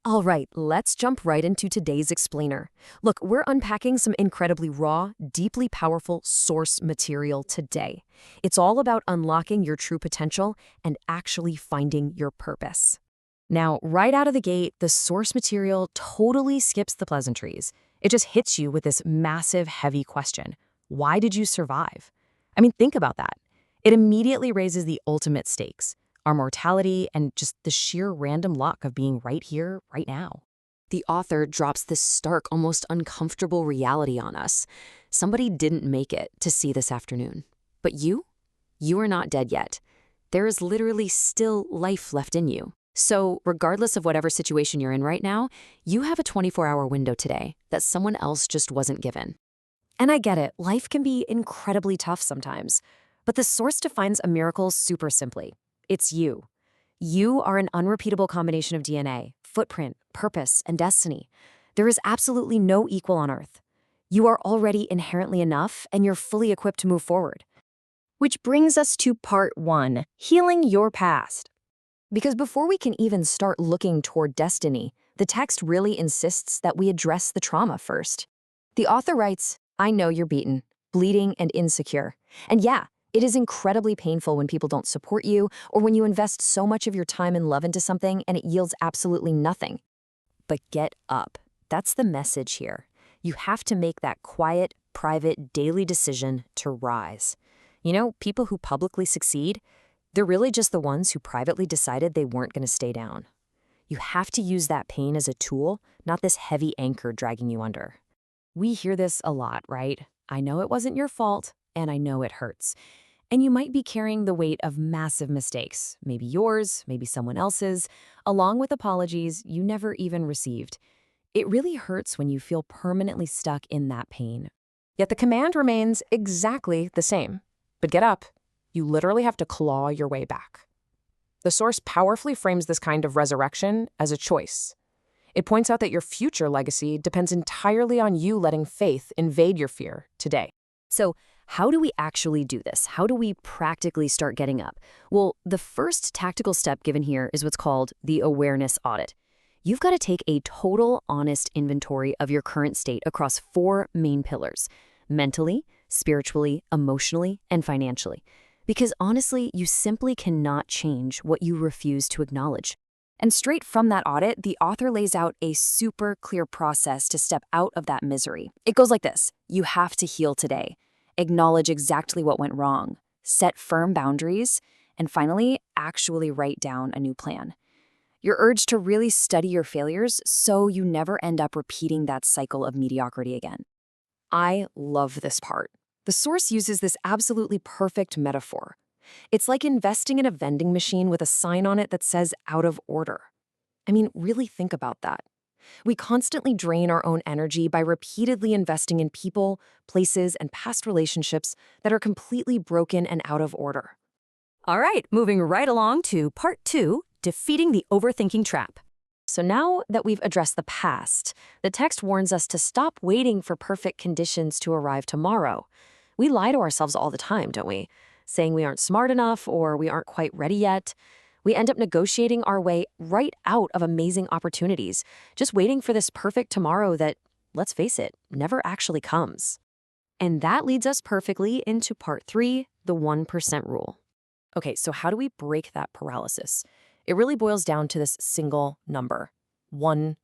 All right, let's jump right into today's explainer. Look, we're unpacking some incredibly raw, deeply powerful source material today. It's all about unlocking your true potential and actually finding your purpose. Now, right out of the gate, the source material totally skips the pleasantries. It just hits you with this massive, heavy question. Why did you survive? I mean, think about that. It immediately raises the ultimate stakes, our mortality and just the sheer random luck of being right here, right now. The author drops this stark, almost uncomfortable reality on us. Somebody didn't make it to see this afternoon. But you are not dead yet. There is literally still life left in you. So, regardless of whatever situation you're in right now, you have a 24-hour window today that someone else just wasn't given. And I get it, life can be incredibly tough sometimes. But the source defines a miracle super simply. It's you. You are an unrepeatable combination of DNA, footprint, purpose, and destiny. There is absolutely no equal on Earth. You are already inherently enough, and you're fully equipped to move forward. Which brings us to part 1, healing your past. Because before we can even start looking toward destiny, the text really insists that we address the trauma first. The author writes, I know you're beaten, bleeding, and insecure. And yeah, it is incredibly painful when people don't support you or when you invest so much of your time and love into something and it yields absolutely nothing. But get up. That's the message here. You have to make that quiet, private, daily decision to rise. You know, people who publicly succeed, they're really just the ones who privately decided they weren't going to stay down. You have to use that pain as a tool, not this heavy anchor dragging you under. We hear this a lot, right? I know it wasn't your fault, and I know it hurts. And you might be carrying the weight of massive mistakes, maybe yours, maybe someone else's, along with apologies you never even received. It really hurts when you feel permanently stuck in that pain. Yet the command remains exactly the same. But get up. You literally have to claw your way back. The source powerfully frames this kind of resurrection as a choice. It points out that your future legacy depends entirely on you letting faith invade your fear today. So, how do we actually do this? How do we practically start getting up? Well, the first tactical step given here is what's called the awareness audit. You've got to take a total, honest inventory of your current state across 4 main pillars: mentally, spiritually, emotionally, and financially. Because honestly, you simply cannot change what you refuse to acknowledge. And straight from that audit, the author lays out a super clear process to step out of that misery. It goes like this. You have to heal today. Acknowledge exactly what went wrong, set firm boundaries, and finally, actually write down a new plan. You're urged to really study your failures so you never end up repeating that cycle of mediocrity again. I love this part. The source uses this absolutely perfect metaphor. It's like investing in a vending machine with a sign on it that says out of order. I mean, really think about that. We constantly drain our own energy by repeatedly investing in people, places, and past relationships that are completely broken and out of order. All right, moving right along to part 2, defeating the overthinking trap. So now that we've addressed the past, the text warns us to stop waiting for perfect conditions to arrive tomorrow. We lie to ourselves all the time, don't we? Saying we aren't smart enough or we aren't quite ready yet. We end up negotiating our way right out of amazing opportunities, just waiting for this perfect tomorrow that, let's face it, never actually comes. And that leads us perfectly into part 3, the 1% rule. Okay, so how do we break that paralysis? It really boils down to this single number, 1%.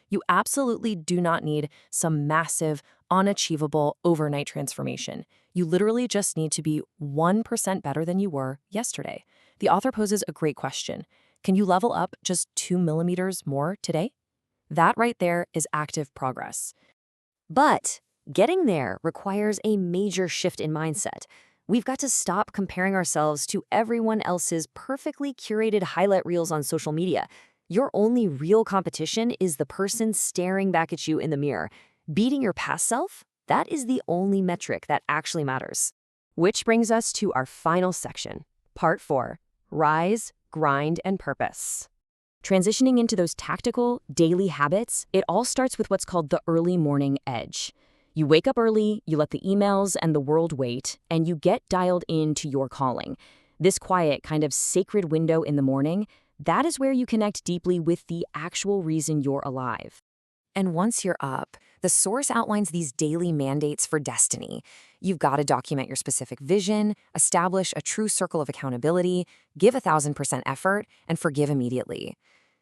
You absolutely do not need some massive, unachievable overnight transformation. You literally just need to be 1% better than you were yesterday. The author poses a great question. Can you level up just 2 millimeters more today? That right there is active progress. But getting there requires a major shift in mindset. We've got to stop comparing ourselves to everyone else's perfectly curated highlight reels on social media. Your only real competition is the person staring back at you in the mirror. Beating your past self? That is the only metric that actually matters. Which brings us to our final section, part 4, rise, grind, and purpose. Transitioning into those tactical, daily habits, it all starts with what's called the early morning edge. You wake up early, you let the emails and the world wait, and you get dialed into your calling. This quiet, kind of sacred window in the morning, That is where you connect deeply with the actual reason you're alive. And once you're up, the source outlines these daily mandates for destiny. You've got to document your specific vision, establish a true circle of accountability, give 1,000% effort, and forgive immediately.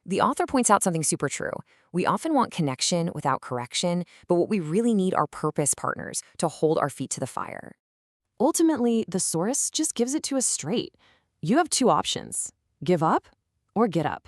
The author points out something super true. We often want connection without correction, but what we really need are purpose partners to hold our feet to the fire. Ultimately, the source just gives it to us straight. You have two options: give up or get up.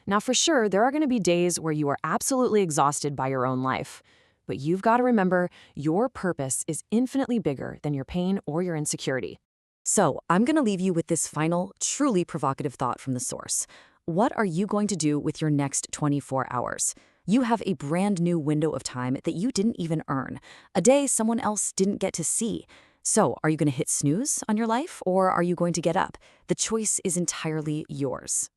Now, for sure, there are going to be days where you are absolutely exhausted by your own life. But you've got to remember, your purpose is infinitely bigger than your pain or your insecurity. So, I'm going to leave you with this final, truly provocative thought from the source. What are you going to do with your next 24 hours? You have a brand new window of time that you didn't even earn, a day someone else didn't get to see. So, are you going to hit snooze on your life, or are you going to get up? The choice is entirely yours.